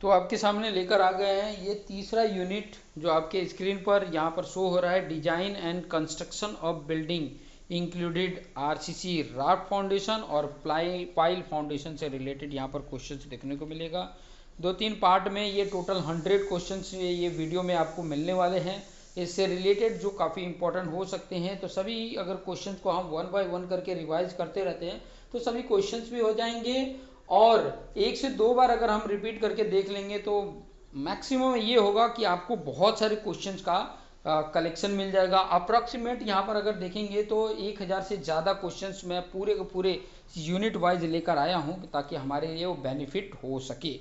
तो आपके सामने लेकर आ गए हैं ये तीसरा यूनिट जो आपके स्क्रीन पर यहाँ पर शो हो रहा है, design and construction of building included RCC raft foundation और पाइल फाउंडेशन से रिलेटेड यहाँ पर क्वेश्चंस देखने को मिलेगा। 2-3 पार्ट में ये टोटल 100 क्वेश्चंस ये वीडियो में आपको मिलने वाले हैं। इससे रिलेटेड जो काफ़ी इंपॉर्टेंट हो सकते हैं, तो सभी अगर क्वेश्चंस को हम 1 बाय 1 करके रिवाइज करते रहते हैं तो सभी क्वेश्चंस भी हो जाएंगे, और 1 से 2 बार अगर हम रिपीट करके देख लेंगे तो मैक्सिमम ये होगा कि आपको बहुत सारे क्वेश्चंस का कलेक्शन मिल जाएगा। अप्रॉक्सीमेट यहाँ पर अगर देखेंगे तो 1000 से ज़्यादा क्वेश्चंस मैं पूरे के पूरे यूनिट वाइज लेकर आया हूँ ताकि हमारे लिए वो बेनिफिट हो सके।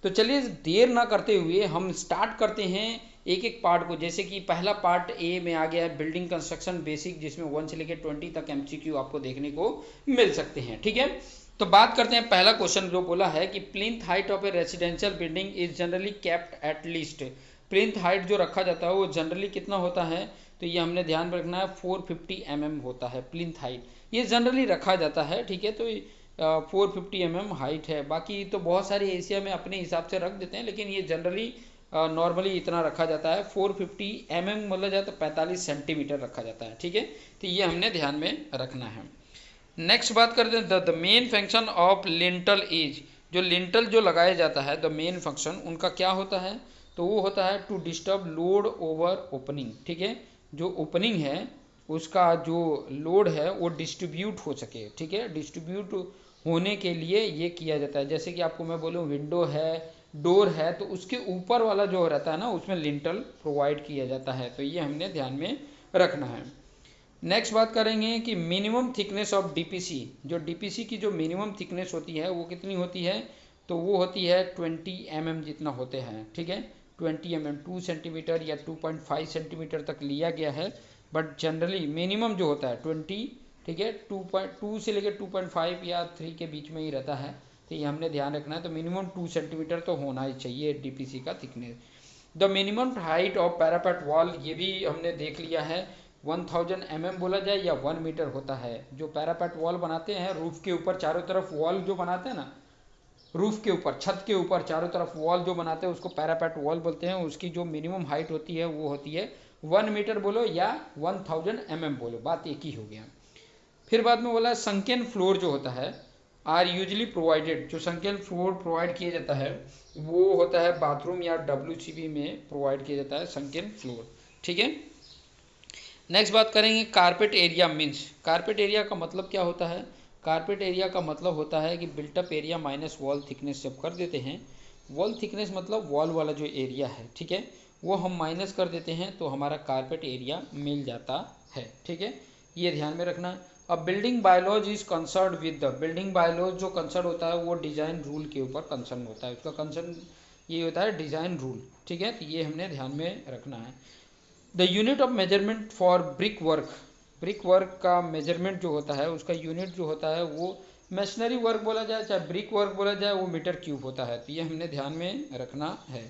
तो चलिए देर ना करते हुए हम स्टार्ट करते हैं एक एक पार्ट को। जैसे कि पहला पार्ट ए में आ गया है बिल्डिंग कंस्ट्रक्शन बेसिक, जिसमें 1 से लेकर 20 तक एमसीक्यू आपको देखने को मिल सकते हैं। ठीक है, तो बात करते हैं पहला क्वेश्चन जो बोला है कि plinth height of A residential building is generally kept at least. Plinth height जो रखा जाता है वो जनरली कितना होता है, तो ये हमने ध्यान में रखना है 450 mm होता है प्लिंथ हाइट, ये जनरली रखा जाता है। ठीक है, तो 450 mm हाइट है। बाकी तो बहुत सारी एशिया में अपने हिसाब से रख देते हैं, लेकिन ये जनरली नॉर्मली इतना रखा जाता है। 450 mm बोला जाए तो 45 सेंटीमीटर रखा जाता है। ठीक है, तो ये हमने ध्यान में रखना है। नेक्स्ट बात करते हैं the main function of lintel is. जो लिंटल जो लगाया जाता है द मेन फंक्शन उनका क्या होता है, तो वो होता है to disturb load over opening. ठीक है, जो ओपनिंग है उसका जो लोड है वो डिस्ट्रीब्यूट हो सके। ठीक है, डिस्ट्रीब्यूट होने के लिए ये किया जाता है। जैसे कि आपको मैं बोलूँ विंडो है, डोर है, तो उसके ऊपर वाला जो रहता है ना उसमें लिंटल प्रोवाइड किया जाता है। तो ये हमने ध्यान में रखना है। नेक्स्ट बात करेंगे कि मिनिमम थिकनेस ऑफ डीपीसी। जो डीपीसी की जो मिनिमम थिकनेस होती है वो कितनी होती है, तो वो होती है 20 mm जितना होते हैं। ठीक है, 20 mm 2 सेंटीमीटर या 2.5 सेंटीमीटर तक लिया गया है, बट जनरली मिनिमम जो होता है 20। ठीक है, 2.2 से लेकर 2.5 या 3 के बीच में ही रहता है, तो ये हमने ध्यान रखना है। तो मिनिमम 2 सेंटीमीटर तो होना ही चाहिए डीपीसी का thickness. The minimum height of parapet wall, ये भी हमने देख लिया है, 1000 mm बोला जाए या 1 मीटर होता है। जो पैरापेट वॉल बनाते हैं रूफ के ऊपर चारों तरफ वॉल जो बनाते हैं ना, रूफ के ऊपर छत के ऊपर चारों तरफ वॉल जो बनाते हैं उसको पैरापेट वॉल बोलते हैं। उसकी जो मिनिमम हाइट होती है वो होती है 1 मीटर बोलो या 1000 mm बोलो, बात एक ही हो गया। फिर बाद में बोला संकेन फ्लोर जो होता है आर यूजली प्रोवाइडेड। जो संकेन फ्लोर प्रोवाइड किया जाता है वो होता है बाथरूम या WCB में प्रोवाइड किया जाता है संकेन फ्लोर। ठीक है, नेक्स्ट बात करेंगे carpet area means. Carpet area का मतलब क्या होता है, कारपेट एरिया का मतलब होता है कि built up area minus wall thickness जब कर देते हैं, वॉल थिकनेस मतलब वॉल वाला जो एरिया है, ठीक है, वो हम माइनस कर देते हैं तो हमारा कारपेट एरिया मिल जाता है। ठीक है, ये ध्यान में रखना है। अब building bylaws is concern with the. Building bylaws जो कंसर्न होता है वो डिज़ाइन रूल के ऊपर कंसर्न होता है। उसका कंसर्न ये होता है डिज़ाइन रूल। ठीक है, तो ये हमने ध्यान में रखना है। The unit of measurement for brick work. Brick work का मेजरमेंट जो होता है उसका यूनिट जो होता है वो मशीनरी वर्क बोला जाए चाहे ब्रिक वर्क बोला जाए वो मीटर क्यूब होता है। तो ये हमने ध्यान में रखना है।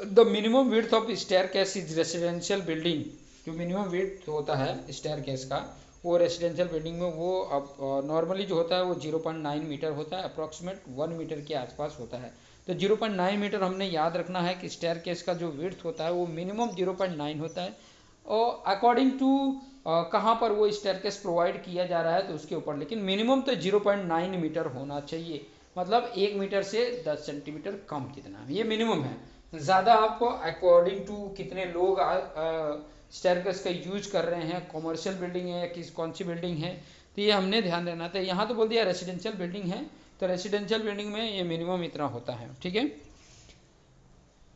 The minimum width of staircase is residential building. जो मिनिमम विड्थ होता है स्टेयरकेस का वो रेसिडेंशियल बिल्डिंग में वो अब नॉर्मली जो होता है वो 0.9 मीटर होता है, अप्रॉक्सीमेट 1 मीटर के आसपास होता है। तो 0.9 मीटर हमने याद रखना है कि स्टेयरकेस का जो विड्थ होता है वो मिनिमम 0.9 होता है, और अकॉर्डिंग टू कहाँ पर वो स्टेयरकेस प्रोवाइड किया जा रहा है तो उसके ऊपर, लेकिन मिनिमम तो 0.9 मीटर होना चाहिए। मतलब 1 मीटर से 10 सेंटीमीटर कम कितना, ये मिनिमम है। ज़्यादा आपको अकॉर्डिंग टू कितने लोग स्टेयरकेस का यूज कर रहे हैं, कॉमर्शियल बिल्डिंग है या किस कौन सी बिल्डिंग है, तो ये हमने ध्यान देना था। यहाँ तो बोल दिया रेसिडेंशियल बिल्डिंग है, तो रेसिडेंशियल बिल्डिंग में ये मिनिमम इतना होता है। ठीक है,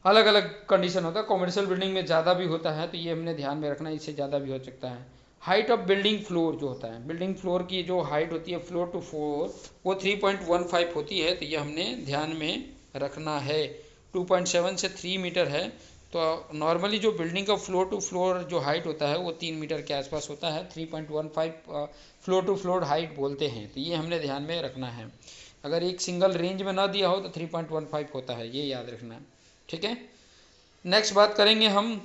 अलग अलग कंडीशन होता है, कॉमर्शियल बिल्डिंग में ज़्यादा भी होता है, तो ये हमने ध्यान में रखना है, इससे ज़्यादा भी हो सकता है। हाइट ऑफ बिल्डिंग फ्लोर जो होता है, बिल्डिंग फ्लोर की जो हाइट होती है फ्लोर टू फ्लोर वो 3.15 होती है, तो ये हमने ध्यान में रखना है। 2.7 से 3 मीटर है, तो नॉर्मली जो बिल्डिंग का फ्लोर टू फ्लोर जो हाइट होता है वो 3 मीटर के आसपास होता है। 3.15 फ्लोर टू फ्लोर हाइट बोलते हैं, तो ये हमने ध्यान में रखना है। अगर एक सिंगल रेंज में ना दिया हो तो 3.15 होता है, ये याद रखना है। ठीक है, नेक्स्ट बात करेंगे हम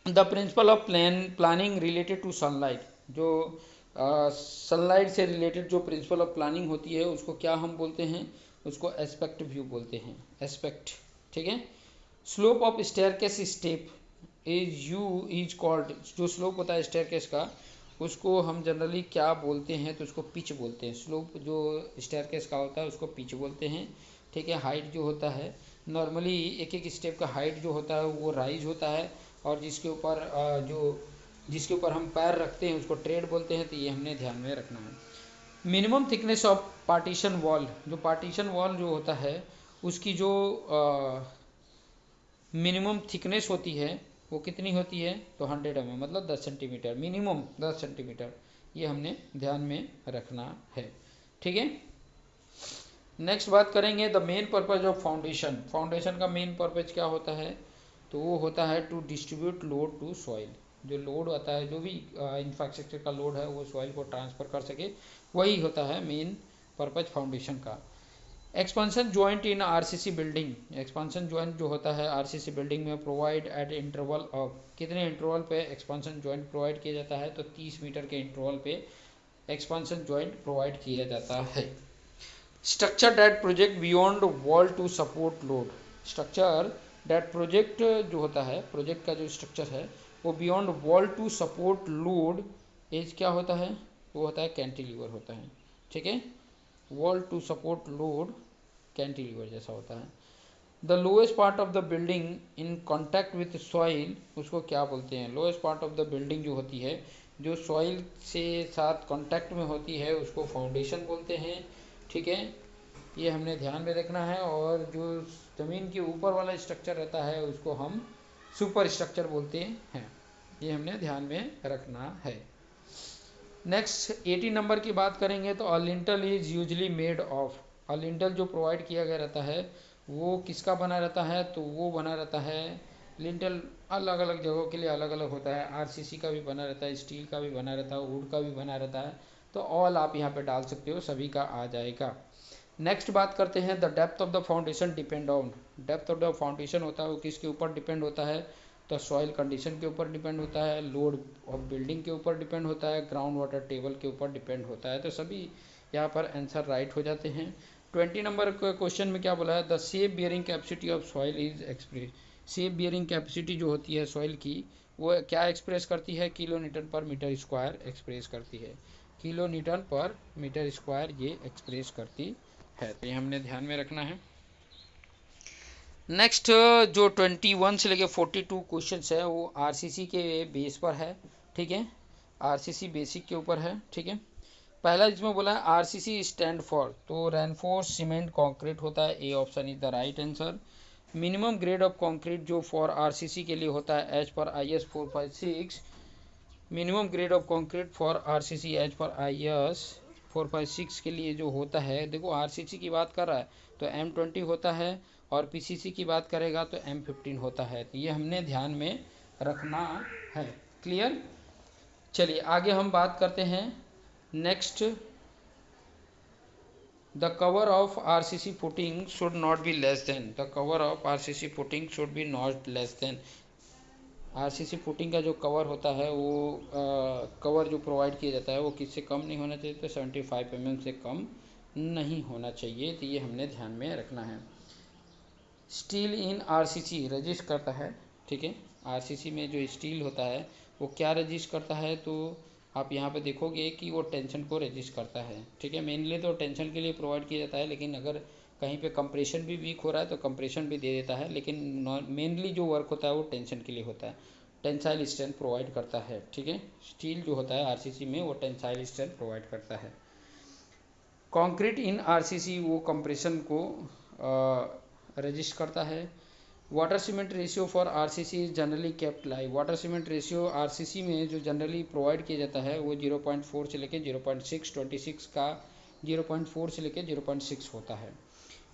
the principle of planning related to sunlight. जो सनलाइट से रिलेटेड जो प्रिंसिपल ऑफ प्लानिंग होती है उसको क्या हम बोलते हैं, उसको एस्पेक्ट व्यू बोलते हैं, एस्पेक्ट, ठीक है। Slope of staircase step is called, जो स्लोप होता है स्टेयरकेस का उसको हम जनरली क्या बोलते हैं, तो उसको पिच बोलते हैं। स्लोप जो स्टेयरकेस का होता है उसको पिच बोलते हैं, ठीक है। हाइट जो होता है नॉर्मली एक एक स्टेप का हाइट जो होता है वो राइज होता है, और जिसके ऊपर हम पैर रखते हैं उसको ट्रेड बोलते हैं, तो ये हमने ध्यान में रखना है। Minimum thickness of partition wall, जो पार्टीशन वॉल जो होता है उसकी जो मिनिमम थिकनेस होती है वो कितनी होती है, तो 100 mm, मतलब 10 सेंटीमीटर, मिनिमम 10 सेंटीमीटर, ये हमने ध्यान में रखना है, ठीक है। नेक्स्ट बात करेंगे the main purpose of foundation. Foundation का मेन पर्पज क्या होता है, तो वो होता है to distribute load to soil. जो लोड आता है, जो भी इंफ्रास्ट्रक्चर का लोड है वो सॉइल को ट्रांसफ़र कर सके, वही होता है मेन पर्पज फाउंडेशन का। एक्सपेंशन जॉइंट इन आरसीसी बिल्डिंग, एक्सपेंशन जॉइंट जो होता है आरसीसी बिल्डिंग में प्रोवाइड एट इंटरवल ऑफ, कितने इंटरवल पे एक्सपेंशन जॉइंट प्रोवाइड किया जाता है, तो 30 मीटर के इंटरवल पे एक्सपेंशन जॉइंट प्रोवाइड किया जाता है। Structure that project beyond wall to support load, structure that project जो होता है, प्रोजेक्ट का जो स्ट्रक्चर है वो beyond wall to support load as क्या होता है, वो होता है कैंटिलीवर होता है, ठीक है। Wall to support load cantilever जैसा होता है। The lowest part of the building in contact with soil, उसको क्या बोलते हैं, lowest part of the building जो होती है जो सॉइल से साथ कॉन्टैक्ट में होती है उसको फाउंडेशन बोलते हैं, ठीक है। ये हमने ध्यान में रखना है। और जो ज़मीन के ऊपर वाला स्ट्रक्चर रहता है उसको हम सुपर स्ट्रक्चर बोलते हैं, ये हमने ध्यान में रखना है। नेक्स्ट 80 नंबर की बात करेंगे तो a lintel is usually made of, a lintel जो प्रोवाइड किया गया रहता है वो किसका बना रहता है, तो वो बना रहता है, लिंटल अलग अलग जगहों के लिए अलग अलग होता है, आरसीसी का भी बना रहता है, स्टील का भी बना रहता है, वुड का भी बना रहता है, तो ऑल आप यहाँ पे डाल सकते हो, सभी का आ जाएगा। नेक्स्ट बात करते हैं the depth of the foundation depend on, depth of the foundation होता है वो किसके ऊपर डिपेंड होता है, तो सॉइल कंडीशन के ऊपर डिपेंड होता है, लोड ऑफ बिल्डिंग के ऊपर डिपेंड होता है, ग्राउंड वाटर टेबल के ऊपर डिपेंड होता है, तो सभी यहाँ पर आंसर राइट हो जाते हैं। 20 नंबर क्वेश्चन में क्या बोला है, the shape bearing capacity of soil is express, shape bearing capacity जो होती है सॉइल की वो क्या एक्सप्रेस करती है, किलो न्यूटन पर मीटर स्क्वायर एक्सप्रेस करती है, किलो न्यूटन पर मीटर स्क्वायर ये एक्सप्रेस करती है, तो ये हमने ध्यान में रखना है। नेक्स्ट जो 21 से लेके 42 क्वेश्चन है वो आरसीसी के बेस पर है, ठीक है, आरसीसी बेसिक के ऊपर है, ठीक है। पहला इसमें बोला है आरसीसी स्टैंड फॉर, तो रेनफोर्स सीमेंट कंक्रीट होता है, A option is the right answer. Minimum grade of concrete जो फॉर आरसीसी के लिए होता है as per IS 456, minimum grade of concrete for RCC as per IS 456 के लिए जो होता है, देखो आरसीसी की बात कर रहा है तो M20 होता है, और पीसीसी की बात करेगा तो M15 होता है, तो ये हमने ध्यान में रखना है, क्लियर। चलिए आगे हम बात करते हैं next, the cover of RCC footing should not be less than, the cover of RCC footing should be not less then, RCC footing का जो कवर होता है वो कवर जो प्रोवाइड किया जाता है वो किससे कम नहीं होना चाहिए, तो 75 mm से कम नहीं होना चाहिए, तो ये हमने ध्यान में रखना है। स्टील इन आरसीसी रजिस्ट करता है, ठीक है, आरसीसी में जो स्टील होता है वो क्या रजिस्ट करता है, तो आप यहाँ पे देखोगे कि वो टेंशन को रजिस्ट करता है, ठीक है। मेनली तो टेंशन के लिए प्रोवाइड किया जाता है, लेकिन अगर कहीं पे कंप्रेशन भी वीक हो रहा है तो कंप्रेशन भी दे देता है, लेकिन मेनली जो वर्क होता है वो टेंशन के लिए होता है, टेंसाइल स्ट्रेंथ प्रोवाइड करता है, ठीक है। स्टील जो होता है आरसीसी में वो टेंसाइल स्ट्रेंथ प्रोवाइड करता है। कंक्रीट इन आरसीसी वो कंप्रेशन को रजिस्ट करता है। Water cement ratio for RCC is generally kept live, water cement ratio RCC में जो जनरली प्रोवाइड किया जाता है वो 0.4 से लेकर 0.6, 26 का 0.4 से लेकर 0.6 होता है।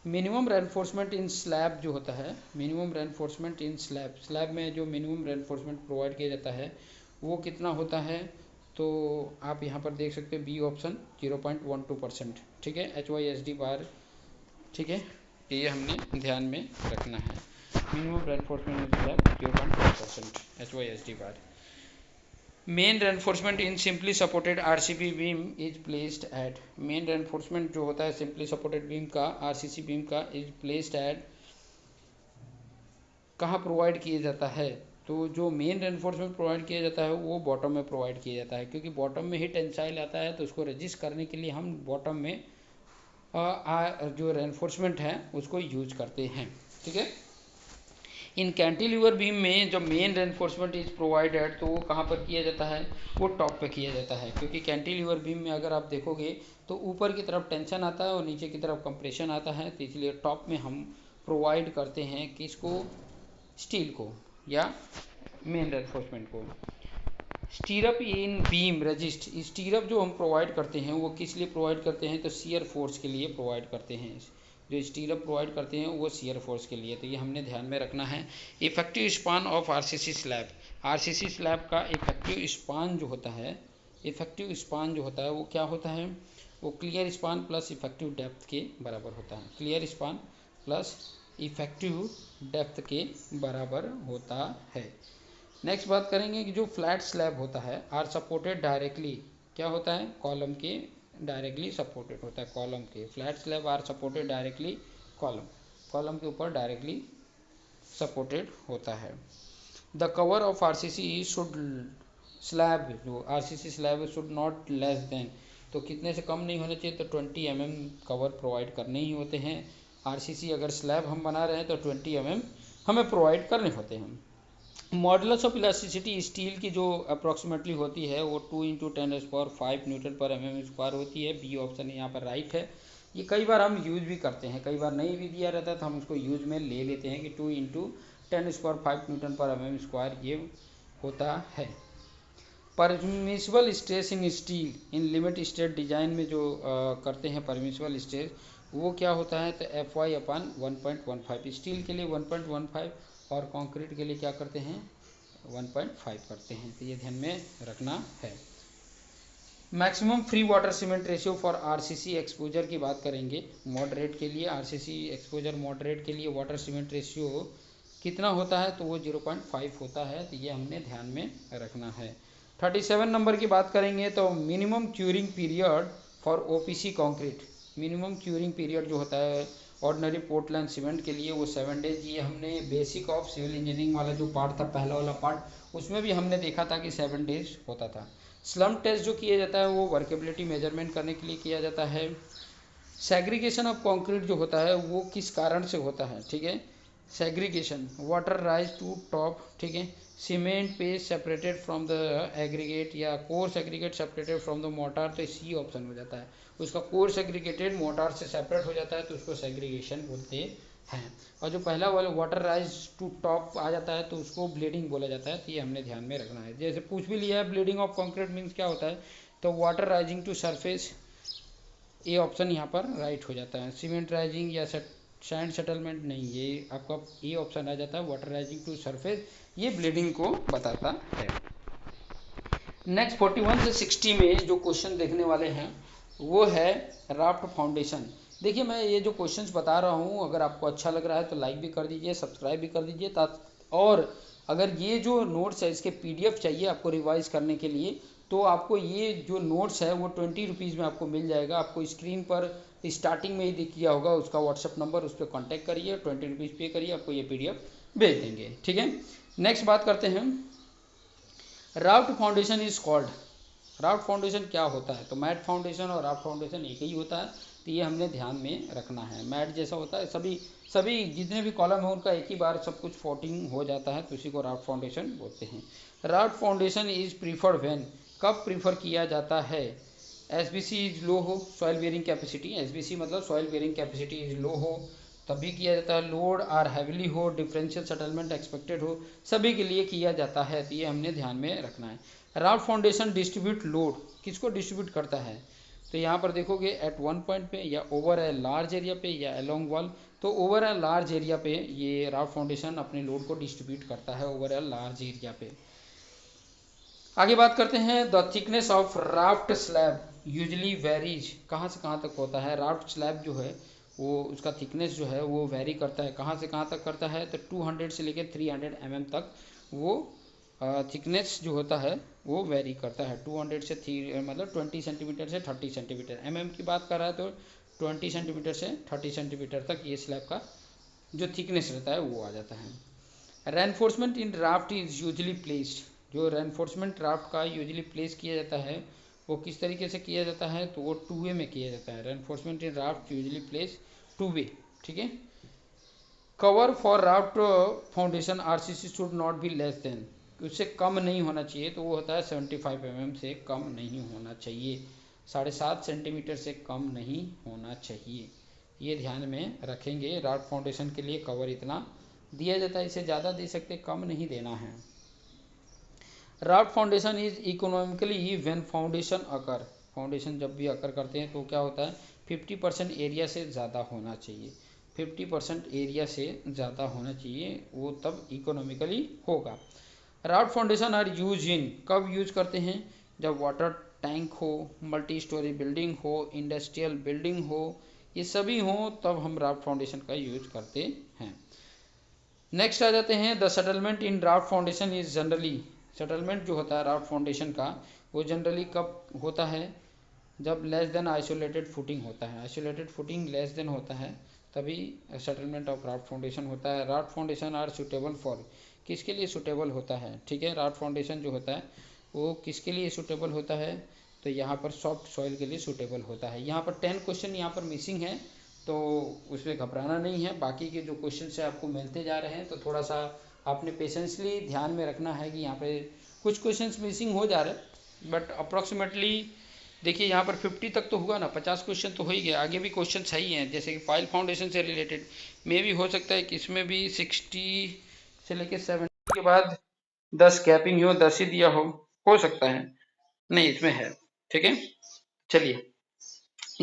मिनिमम रेनफोर्समेंट इन स्लैब जो होता है, मिनिमम रेनफोर्समेंट इन स्लैब, स्लैब में जो मिनिमम रेनफोर्समेंट प्रोवाइड किया जाता है वो कितना होता है, तो आप यहाँ पर देख सकते हैं बी ऑप्शन 0.12%, ठीक है, HYSD बार, ठीक है, ये हमने ध्यान में रखना है। Minimum reinforcement in slab 0.1% HYSD bar. Main reinforcement in simply supported RCC beam is placed at, main reinforcement जो होता है सिंपली सपोर्टेड बीम का, आरसीसी बीम का, इज प्लेस्ड एट, कहाँ प्रोवाइड किया जाता है? तो जो मेन रेनफोर्समेंट प्रोवाइड किया जाता है वो बॉटम में प्रोवाइड किया जाता है, क्योंकि बॉटम में ही टेंसाइल आता है, तो उसको रजिस्ट करने के लिए हम बॉटम में जो रेनफोर्समेंट है उसको यूज करते हैं। ठीक है। इन कैंटिलीवर बीम में जो मेन रेनफोर्समेंट इज प्रोवाइडेड, तो वो कहाँ पर किया जाता है? वो टॉप पे किया जाता है, क्योंकि कैंटिलीवर बीम में अगर आप देखोगे तो ऊपर की तरफ टेंशन आता है और नीचे की तरफ कंप्रेशन आता है, तो इसलिए टॉप में हम प्रोवाइड करते हैं किसको? स्टील को या मेन रेनफोर्समेंट को। स्टीरअप इन बीम रजिस्ट, स्टीरअप जो हम प्रोवाइड करते हैं वो किस लिए प्रोवाइड करते हैं? तो शियर फोर्स के लिए प्रोवाइड करते हैं। जो स्टीरअप प्रोवाइड करते हैं वो शियर फोर्स के लिए, तो ये हमने ध्यान में रखना है। Effective span of RCC slab, RCC slab का इफेक्टिव स्पान जो होता है, इफेक्टिव स्पान जो होता है वो क्या होता है? वो clear span plus effective depth के बराबर होता है। Clear span plus effective depth के बराबर होता है। नेक्स्ट बात करेंगे कि जो फ्लैट स्लैब होता है आर सपोर्टेड डायरेक्टली, क्या होता है? कॉलम के डायरेक्टली सपोर्टेड होता है, कॉलम के। Flat slab are supported directly column, column के ऊपर डायरेक्टली सपोर्टेड होता है। The cover of RCC should slab, जो RCC slab should not less than, तो कितने से कम नहीं होने चाहिए? तो 20 mm कवर प्रोवाइड करने ही होते हैं। आरसीसी अगर स्लैब हम बना रहे हैं तो 20 mm हमें प्रोवाइड करने होते हैं। मॉडुलस ऑफ इलास्टिसिटी स्टील की जो अप्रॉक्सीमेटली होती है वो 2 × 10⁵ न्यूटन पर mm² होती है। बी ऑप्शन यहाँ पर राइट है। ये कई बार हम यूज भी करते हैं, कई बार नहीं भी दिया रहता तो हम उसको यूज में ले लेते हैं कि 2 × 10⁵ न्यूटन पर mm² ये होता है। Permissible stress in steel in limit state design में जो करते हैं परमिसिबल स्ट्रेस, वो क्या होता है? तो Fy/1.15, स्टील के लिए 1.15 और कंक्रीट के लिए क्या करते हैं? 1.5 करते हैं, तो ये ध्यान में रखना है। Maximum free water cement ratio for RCC exposure की बात करेंगे। मॉडरेट के लिए, आरसीसी एक्सपोजर मॉडरेट के लिए वाटर सीमेंट रेशियो कितना होता है? तो वो 0.5 होता है, तो ये हमने ध्यान में रखना है। 37 नंबर की बात करेंगे तो minimum curing period for OPC concrete, minimum curing period जो होता है ऑर्डिनरी पोर्टलैंड सीमेंट के लिए वो 7 डेज। ये हमने बेसिक ऑफ सिविल इंजीनियरिंग वाला जो पार्ट था, पहला वाला पार्ट, उसमें भी हमने देखा था कि 7 डेज होता था। स्लम टेस्ट जो किया जाता है वो वर्केबिलिटी मेजरमेंट करने के लिए किया जाता है। सेग्रीगेशन ऑफ कंक्रीट जो होता है वो किस कारण से होता है? ठीक है, segregation, water rise to top, ठीक है, cement paste separated from the aggregate या coarse aggregate separated from the mortar, तो सी ऑप्शन हो जाता है। उसका कोर्स एग्रीगेटेड मोटार से सेपरेट हो जाता है तो उसको सेग्रीगेशन बोलते हैं। और जो पहला वाला वाटर राइज टू टॉप आ जाता है तो उसको ब्लीडिंग बोला जाता है, तो ये हमने ध्यान में रखना है। जैसे पूछ भी लिया है ब्लीडिंग ऑफ कंक्रीट मीन्स क्या होता है, तो वाटर राइजिंग टू सरफेस, ये ऑप्शन यहाँ पर राइट हो जाता है। सीमेंट राइजिंग या सैंड सेटलमेंट नहीं, ये आपका ये ऑप्शन आ जाता है। वाटर राइजिंग टू सरफेस ये ब्लीडिंग को बताता है। नेक्स्ट 41 से 60 में जो क्वेश्चन देखने वाले हैं वो है राफ्ट फाउंडेशन। देखिए मैं ये जो क्वेश्चंस बता रहा हूँ, अगर आपको अच्छा लग रहा है तो लाइक भी कर दीजिए, सब्सक्राइब भी कर दीजिए, और अगर ये जो नोट्स है इसके पीडीएफ चाहिए आपको रिवाइज करने के लिए, तो आपको ये जो नोट्स है वो 20 रुपीज़ में आपको मिल जाएगा। आपको स्क्रीन पर स्टार्टिंग में ही दिख गया होगा उसका व्हाट्सअप नंबर, उस पर कॉन्टैक्ट करिए, 20 रुपीज़ पे करिए, आपको ये पीडीएफ भेज देंगे। ठीक है, नेक्स्ट बात करते हैं, raft foundation is called, raft foundation क्या होता है? तो मैट फाउंडेशन और राफ्ट फाउंडेशन एक ही होता है, तो ये हमने ध्यान में रखना है। मैट जैसा होता है, सभी जितने भी कॉलम है उनका एक ही बार सब कुछ फोटिंग हो जाता है, तो उसी को राफ्ट फाउंडेशन बोलते हैं। Raft foundation is preferred when, कब प्रीफर किया जाता है? एसबीसी इज लो हो, सॉइल बेयरिंग कैपेसिटी, एसबीसी मतलब soil bearing capacity is low हो तभी किया जाता है। लोड आर हैविली हो, डिफरेंशियल सेटलमेंट एक्सपेक्टेड हो, सभी के लिए किया जाता है, तो ये हमने ध्यान में रखना है। राफ्ट फाउंडेशन डिस्ट्रीब्यूट लोड, किसको डिस्ट्रीब्यूट करता है? तो यहाँ पर देखोगे एट वन पॉइंट पे या ओवर ए लार्ज एरिया पे या अलोंग वॉल, तो ओवर ए लार्ज एरिया पे ये राफ्ट फाउंडेशन अपने लोड को डिस्ट्रीब्यूट करता है, ओवर ए लार्ज एरिया पे। आगे बात करते हैं, the thickness of raft slab usually varies, कहाँ से कहाँ तक होता है? राफ्ट स्लैब जो है वो उसका थिकनेस जो है वो वेरी करता है, कहाँ से कहाँ तक करता है? तो 200 से लेकर 300 mm तक वो थिकनेस जो होता है वो वेरी करता है 200 से 3 मतलब 20 सेंटीमीटर से 30 सेंटीमीटर। की बात कर रहा है तो 20 सेंटीमीटर से 30 सेंटीमीटर तक ये स्लैब का जो थिकनेस रहता है वो आ जाता है। Reinforcement in raft is usually placed, जो रेनफोर्समेंट राफ्ट का यूजली प्लेस किया जाता है वो किस तरीके से किया जाता है, तो वो 2 वे में किया जाता है। रेनफोर्समेंट इन राफ्ट यूजली प्लेस 2 वे, ठीक है। Cover for raft foundation RCC should not be less than, उससे कम नहीं होना चाहिए, तो वो होता है 75 से कम नहीं होना चाहिए, 7.5 सेंटीमीटर से कम नहीं होना चाहिए। ये ध्यान में रखेंगे। राफ्ट फाउंडेशन के लिए कवर इतना दिया जाता है, इसे ज़्यादा दे सकते, कम नहीं देना है। Raft foundation is economically when foundation occur, foundation जब भी अकर करते हैं तो क्या होता है 50% एरिया से ज़्यादा होना चाहिए, 50% एरिया से ज़्यादा होना चाहिए, वो तब इकोनॉमिकली होगा। Raft foundation are use in, कब यूज करते हैं, जब वाटर टैंक हो, मल्टी स्टोरी बिल्डिंग हो, इंडस्ट्रियल बिल्डिंग हो, ये सभी हो तब हम राफ्ट फाउंडेशन का यूज करते हैं। नेक्स्ट आ जाते हैं, the settlement in raft foundation is generally, settlement जो होता है राफ्ट फाउंडेशन का वो जनरली कब होता है, जब लेस देन आइसोलेटेड फुटिंग होता है, आइसोलेटेड फुटिंग लेस देन होता है तभी सेटलमेंट ऑफ राफ्ट फाउंडेशन होता है। Raft foundation are suitable for, किसके लिए सुटेबल होता है, ठीक है। राफ्ट फाउंडेशन जो होता है वो किसके लिए सुटेबल होता है, तो यहाँ पर सॉफ्ट सॉइल के लिए सुटेबल होता है। यहाँ पर 10 क्वेश्चन यहाँ पर मिसिंग है, तो उसमें घबराना नहीं है, बाकी के जो क्वेश्चन से आपको मिलते जा रहे हैं, तो थोड़ा सा आपने पेशेंसली ध्यान में रखना है कि यहाँ पे कुछ क्वेश्चंस मिसिंग हो जा रहे हैं, बट अप्रॉक्सीमेटली देखिए यहाँ पर 50 तक तो हुआ ना, 50 क्वेश्चन तो हो ही गया, आगे भी क्वेश्चन सही हैं, जैसे कि पाइल फाउंडेशन से रिलेटेड मे भी हो सकता है कि इसमें भी 60 से लेके 70 के बाद 10 गैपिंग हो, 10 ही दिया हो सकता है, नहीं इसमें है, ठीक है। चलिए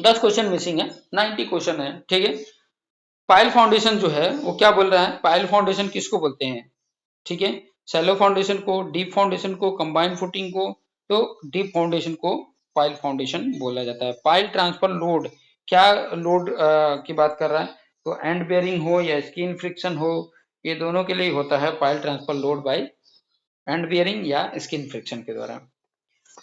10 क्वेश्चन मिसिंग है, 90 क्वेश्चन है, ठीक है। पाइल फाउंडेशन जो है वो क्या बोल रहा है, पाइल फाउंडेशन किसको बोलते हैं, ठीक है। शैलो फाउंडेशन को, डीप फाउंडेशन को, कंबाइंड फुटिंग को, तो डीप फाउंडेशन को पाइल फाउंडेशन बोला जाता है। पाइल ट्रांसफर लोड, क्या लोड की बात कर रहा है, तो एंड बेयरिंग हो या स्किन फ्रिक्शन हो, ये दोनों के लिए होता है pile transfer load by end bearing या स्किन फ्रिक्शन के द्वारा।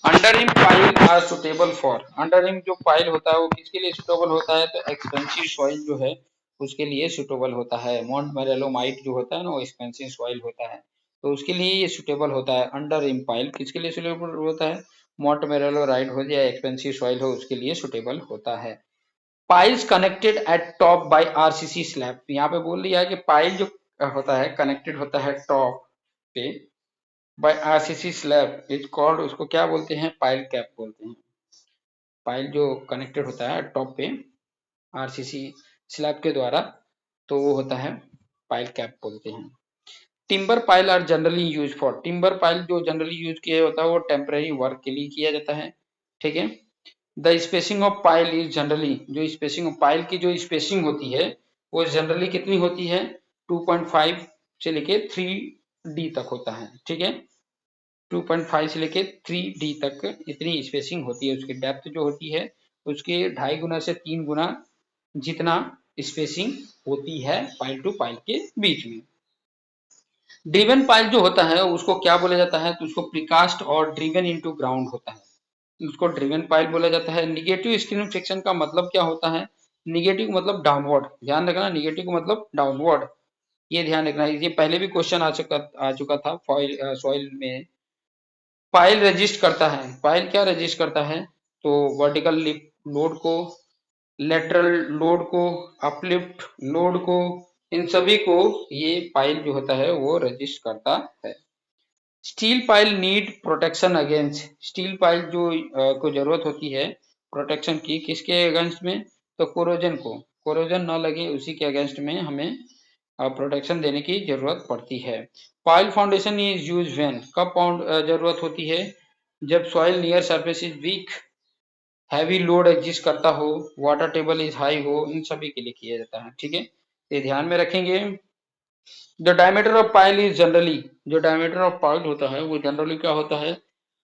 Under ream pile are suitable for, under ream जो पाइल होता है वो किसके लिए सुटेबल होता है, तो एक्सपेंसिव सॉइल जो है उसके लिए सुटेबल होता है। मॉन्ट मेरेलोमाइट जो होता है ना वो एक्सपेंसिव सॉइल होता है, तो उसके लिए ये सुटेबल होता है। अंडर रिम पाइल किसके लिए सुटेबल होता है, मॉन्ट मेरेलोराइट हो या एक्सपेंसिव सॉइल हो उसके लिए सुटेबल होता है। Piles connected eight top bye RCC slab, यहाँ पे बोल दिया है कि पाइल जो होता है कनेक्टेड होता है टॉप पे by RCC slab is called, उसको क्या बोलते हैं, पाइल कैप बोलते हैं। पाइल जो कनेक्टेड होता है टॉप पे आरसीसी स्लैब के द्वारा, तो वो होता है पाइल कैप बोलते हैं। Timber pile are generally use for, timber pile जो जनरली यूज किया होता है वो टेम्परेरी वर्क के लिए किया जाता है, ठीक है। The spacing of pile is generally, जो स्पेसिंग ऑफ पाइल की जो स्पेसिंग होती है वो जनरली कितनी होती है, 2.5 से लेके 3D तक होता है, ठीक है। 2.5 से लेके 3D तक इतनी स्पेसिंग होती है, उसकी डेप्थ जो होती है उसके 2.5 गुना से 3 गुना जितना स्पेसिंग होती है पाइल टू पाइल के बीच में। ड्रिवन पाइल जो होता है उसको क्या बोला जाता है, तो उसको प्रीकास्ट और ड्रिवन इनटू ग्राउंड होता है, उसको ड्रिवन पाइल बोला जाता है। निगेटिव स्क्रीन फ्रिक्शन का मतलब क्या होता है, निगेटिव मतलब डाउनवर्ड, ध्यान रखना, निगेटिव मतलब डाउनवर्ड, ये ध्यान रखना, ये पहले भी क्वेश्चन आ चुका था सॉइल में। पाइल रजिस्ट करता है, पाइल क्या रजिस्ट करता है, तो वर्टिकल लोड को, लेटरल लोड को, अपलिफ्ट लोड को, इन सभी को ये पाइल जो होता है वो रजिस्ट करता है। Steel pile need protection against, steel pile जो को जरूरत होती है प्रोटेक्शन की, किसके अगेंस्ट में, तो कोरोजन को, कोरोजन न लगे उसी के अगेंस्ट में हमें प्रोटेक्शन देने की जरूरत पड़ती है। Pile foundation is use when, कब जरूरत होती है, जब soil near surface is weak, heavy load exist करता हो, वाटर टेबल इज हाई हो, इन सभी के लिए किया जाता है, ठीक है। ये ध्यान में रखेंगे। The diameter of pile is generally, जो डायमीटर ऑफ पाइल होता है वो जनरली क्या होता है,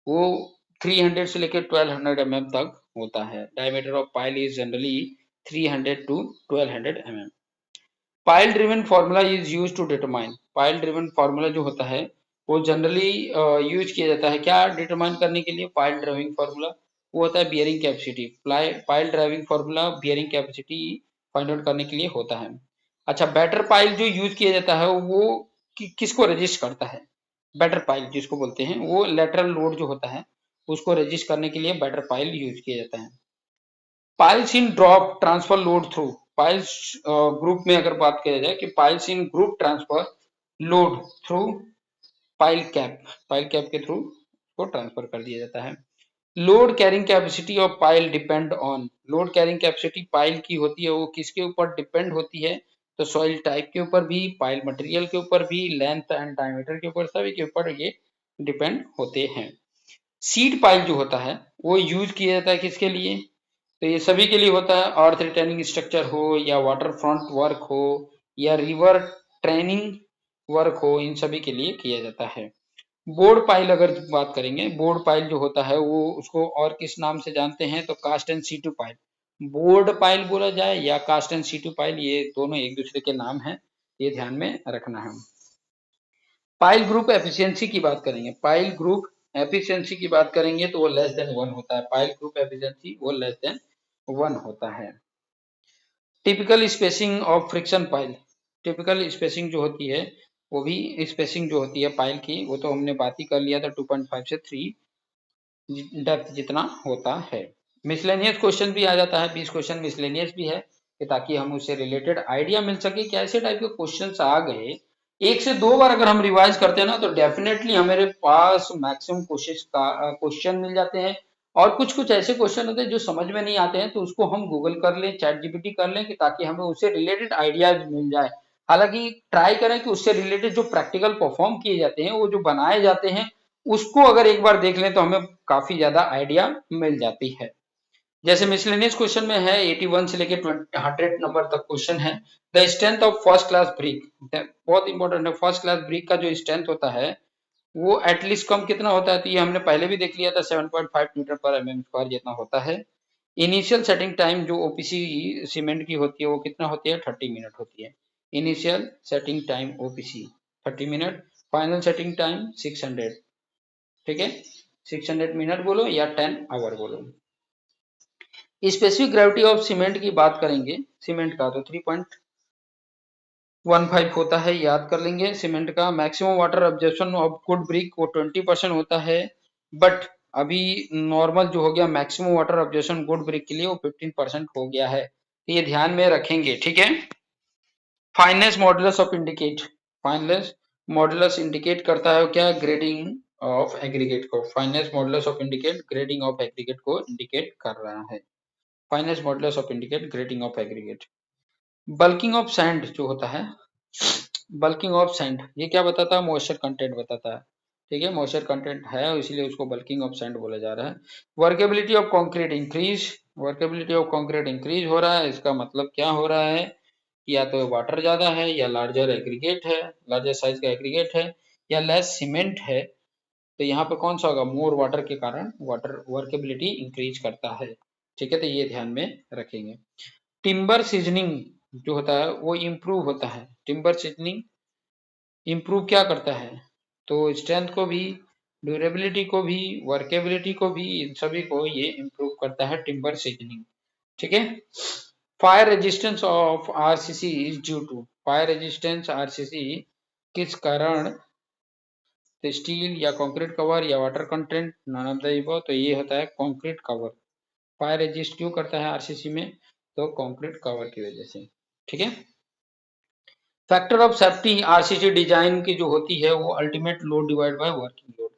वो 300 से लेकर 1200 mm तक होता है। Diameter of pile is generally 300 to 1200 mm। Pile driven formula is use to determine, pile driven formula जो होता है वो जनरली यूज किया जाता है क्या डिटरमाइन करने के लिए? पाइल ड्राइविंग फार्मूला, वो होता है bearing capacity. Pile driving formula bearing capacity find out करने के लिए होता है। अच्छा, बैटर पाइल जो यूज किया जाता है वो किसको रजिस्ट करता है? बैटर पाइल जिसको बोलते हैं, वो लेटरल लोड जो होता है उसको रजिस्ट करने के लिए बैटर पाइल यूज किया जाता है। Piles in drop transfer load through, piles group में अगर बात किया जाए कि piles in group transfer load through pile cap के थ्रू को ट्रांसफर कर दिया जाता है। Load carrying capacity of pile depend on, load carrying capacity pile की होती है वो किसके ऊपर डिपेंड होती है? तो सॉइल टाइप के ऊपर भी, पाइल मटेरियल के ऊपर भी, लेंथ एंड डायमीटर के ऊपर, सभी के ऊपर ये डिपेंड होते हैं। सीड पाइल जो होता है वो यूज किया जाता है किसके लिए? तो ये सभी के लिए होता है, अर्थ रिटेनिंग स्ट्रक्चर हो या वाटर फ्रंट वर्क हो या रिवर ट्रेनिंग वर्क हो, इन सभी के लिए किया जाता है। बोर्ड पाइल अगर बात करेंगे, बोर्ड पाइल जो होता है वो उसको और किस नाम से जानते हैं? तो cast and situ pile, bored pile बोला जाए या कास्ट एंड सीटू पाइल, ये दोनों एक दूसरे के नाम हैं, ये ध्यान में रखना है। पाइल ग्रुप एफिशिएंसी की बात करेंगे, पाइल ग्रुप एफिशिएंसी की बात करेंगे तो वो लेस देन 1 होता है, पाइल ग्रुप एफिशिएंसी वो लेस देन 1 होता है। Typical spacing of friction pile, typical spacing जो होती है वो भी स्पेसिंग जो होती है पाइल की वो तो हमने बात ही कर लिया था, 2.5 से 3 डेप्थ जितना होता है। मिसलेनियस क्वेश्चन भी आ जाता है, 20 क्वेश्चन मिसलेनियस भी है कि ताकि हम उससे रिलेटेड आइडिया मिल सके कि ऐसे टाइप के क्वेश्चंस आ गए, एक से दो बार अगर हम रिवाइज करते हैं ना तो डेफिनेटली हमारे पास मैक्सिमम क्वेश्चन मिल जाते हैं। और कुछ कुछ ऐसे क्वेश्चन होते हैं जो समझ में नहीं आते हैं तो उसको हम गूगल कर लें, चैट जीपीटी कर लें कि ताकि हमें उससे रिलेटेड आइडियाज मिल जाए। हालांकि ट्राई करें कि उससे रिलेटेड जो प्रैक्टिकल परफॉर्म किए जाते हैं, वो जो बनाए जाते हैं, उसको अगर एक बार देख लें तो हमें काफी ज्यादा आइडिया मिल जाती है। जैसे मिसलेनियस क्वेश्चन में है 81 से लेके 100 नंबर तक क्वेश्चन है। The strength of first class brick, बहुत इंपॉर्टेंट है, फर्स्ट क्लास ब्रिक का जो स्ट्रेंथ होता है वो एटलीस्ट कम कितना होता है? तो ये हमने पहले भी देख लिया था, 7.5 न्यूटन पर एमएम स्क्वायर जितना होता है। इनिशियल सेटिंग टाइम जो ओपीसी सीमेंट की होती है वो कितना होती है? 30 मिनट होती है। Initial setting time OPC 30 minute, final setting time 600, ठीक है, 600 मिनट बोलो या 10 आवर बोलो। स्पेसिफिक ग्रेविटी ऑफ सीमेंट की बात करेंगे, सीमेंट का तो 3.15 होता है, याद कर लेंगे। सीमेंट का maximum water absorption of good brick वो 20% होता है, बट अभी नॉर्मल जो हो गया maximum water absorption good brick के लिए वो 15% हो गया है, तो ये ध्यान में रखेंगे, ठीक है। Finance modulus of indicate, finance modulus indicate करता है क्या? ग्रेडिंग ऑफ एग्रीगेट को, finance modulus of indicate grading of aggregate को इंडिकेट कर रहा है। Finance modulus of indicate grading of aggregate. Bulking of sand जो होता है, बल्किंग ऑफ सैंड ये क्या बताता है? मॉइस्चर कंटेंट बताता है, ठीक है, मॉइस्चर कंटेंट है इसलिए उसको बल्किंग ऑफ सैंड बोला जा रहा है। Workability of concrete increase, workability of concrete increase हो रहा है, इसका मतलब क्या हो रहा है? या तो वाटर ज्यादा है या लार्जर एग्रीगेट है, लार्जर साइज का एग्रीगेट है, या लेस सीमेंट है, तो यहाँ पे कौन सा होगा? मोर वाटर के कारण वाटर वर्केबिलिटी इंक्रीज करता है, ठीक है, तो ये ध्यान में रखेंगे। टिम्बर सीजनिंग जो होता है वो इम्प्रूव होता है, टिम्बर सीजनिंग इम्प्रूव क्या करता है? तो स्ट्रेंथ को भी, ड्यूरेबिलिटी को भी, वर्केबिलिटी को भी, इन सभी को ये इम्प्रूव करता है टिम्बर सीजनिंग, ठीक है। Fire resistance of RCC is due to, fire resistance RCC किस कारण? तो स्टील या कंक्रीट कवर या water content, none of the above, तो ये होता है कंक्रीट कवर। फायर रेजिस्ट क्यों करता है आरसीसी में? तो कंक्रीट कवर की वजह से, ठीक है। Factor of safety RCC design की जो होती है वो ultimate load divide by working load,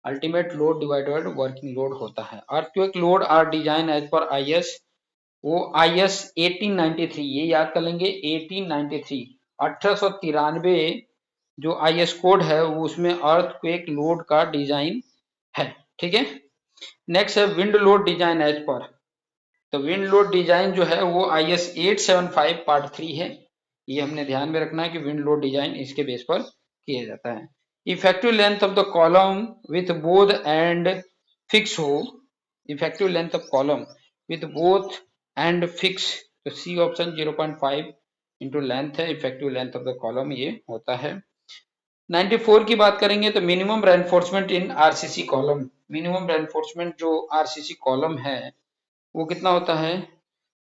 ultimate load divided by working load होता है। Earthquake load are design as per IS, वो आईएस 1893, ये याद कर लेंगे 1893, 1893 जो आईएस कोड है वो उसमें अर्थक्वेक लोड का डिजाइन है, ठीक है। नेक्स्ट है विंड लोड डिजाइन एज पर, तो विंड लोड डिजाइन जो है वो आईएस 875 पार्ट 3 है, ये हमने ध्यान में रखना है कि विंड लोड डिजाइन इसके बेस पर किया जाता है। Effective length of the column with both end fix हो, effective length of column with both end fix, तो सी ऑप्शन 0.5 इंटू लेंथ है, effective length of the column ये होता है। 94 की बात करेंगे तो minimum reinforcement in RCC column, minimum reinforcement जो आरसीसी कॉलम है वो कितना होता है,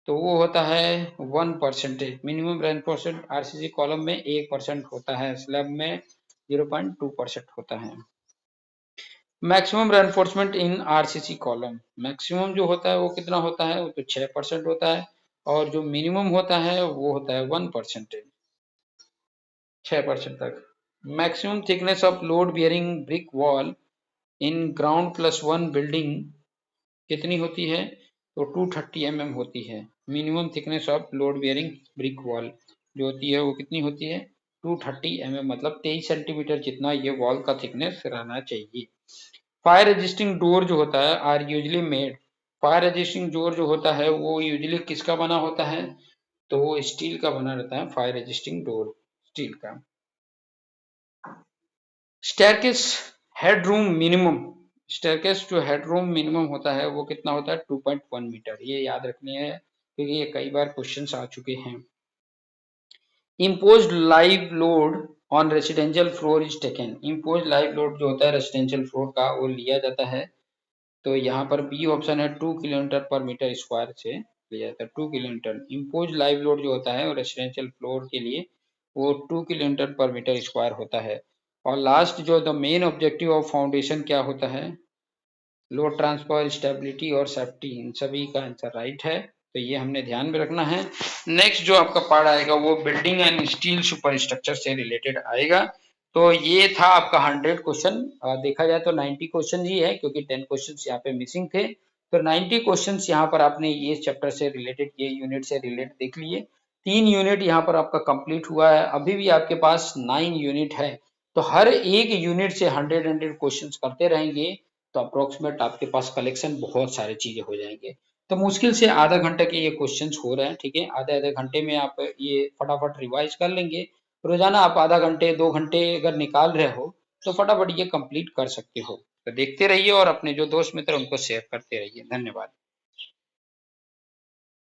तो वो होता है 1%। मिनिमम रेनफोर्समेंट आरसीसी कॉलम में 1% होता है, स्लैब में 0.2% होता है। Maximum reinforcement in RCC column, maximum जो होता है वो कितना होता है, वो तो 6% होता है, और जो मिनिमम होता है वो होता है 1%, 6% तक। Maximum thickness of load bearing brick wall in ground plus one building कितनी होती है, तो 230 mm होती है। Minimum thickness of load bearing brick wall जो होती है वो कितनी होती है, 230 mm, मतलब 23 सेंटीमीटर जितना ये वॉल का थिकनेस रहना चाहिए। फायर रेजिस्टिंग डोर जो होता है are usually made, fire resisting door जो होता है वो यूजली किसका बना होता है, तो वो स्टील का बना रहता है, फायर रेजिस्टिंग डोर स्टील का। स्टेयरकेस हेडरूम मिनिमम, स्टेयरकेस जो हेडरूम मिनिमम होता है वो कितना होता है, 2.1 मीटर, ये याद रखनी है क्योंकि ये कई बार क्वेश्चंस आ चुके हैं। Imposed live load on residential floor is taken, imposed live load जो होता है रेसिडेंशियल फ्लोर का वो लिया जाता है, तो यहाँ पर बी ऑप्शन है 2 किलोमीटर पर मीटर स्क्वायर से लिया जाता है, 2 किलोमीटर। इम्पोज लाइव लोड जो होता है वो रेसिडेंशियल फ्लोर के लिए वो 2 किलोमीटर पर मीटर स्क्वायर होता है। और लास्ट जो the main objective of foundation क्या होता है, लोड ट्रांसफर, स्टेबिलिटी और सेफ्टी, इन सभी का आंसर राइट है, तो ये हमने ध्यान में रखना है। नेक्स्ट जो आपका पार्ट आएगा वो building and steel super structure से रिलेटेड आएगा। तो ये था आपका 100 क्वेश्चन, देखा जाए तो 90 क्वेश्चन ही है क्योंकि 10 क्वेश्चन यहाँ पे मिसिंग थे, तो 90 क्वेश्चन यहाँ पर आपने ये चैप्टर से रिलेटेड, ये यूनिट से रिलेटेड देख लिए। 3 यूनिट यहाँ पर आपका कंप्लीट हुआ है, अभी भी आपके पास 9 यूनिट है, तो हर एक यूनिट से 100 क्वेश्चन करते रहेंगे तो अप्रोक्सीमेट आपके पास कलेक्शन बहुत सारे चीजें हो जाएंगे। तो मुश्किल से आधा घंटे के ये क्वेश्चंस हो रहे हैं, ठीक है, आधे आधे घंटे में आप ये फटाफट रिवाइज कर लेंगे। रोजाना आप आधा घंटे 2 घंटे अगर निकाल रहे हो तो फटाफट ये कंप्लीट कर सकते हो। तो देखते रहिए और अपने जो दोस्त मित्र उनको शेयर करते रहिए। धन्यवाद।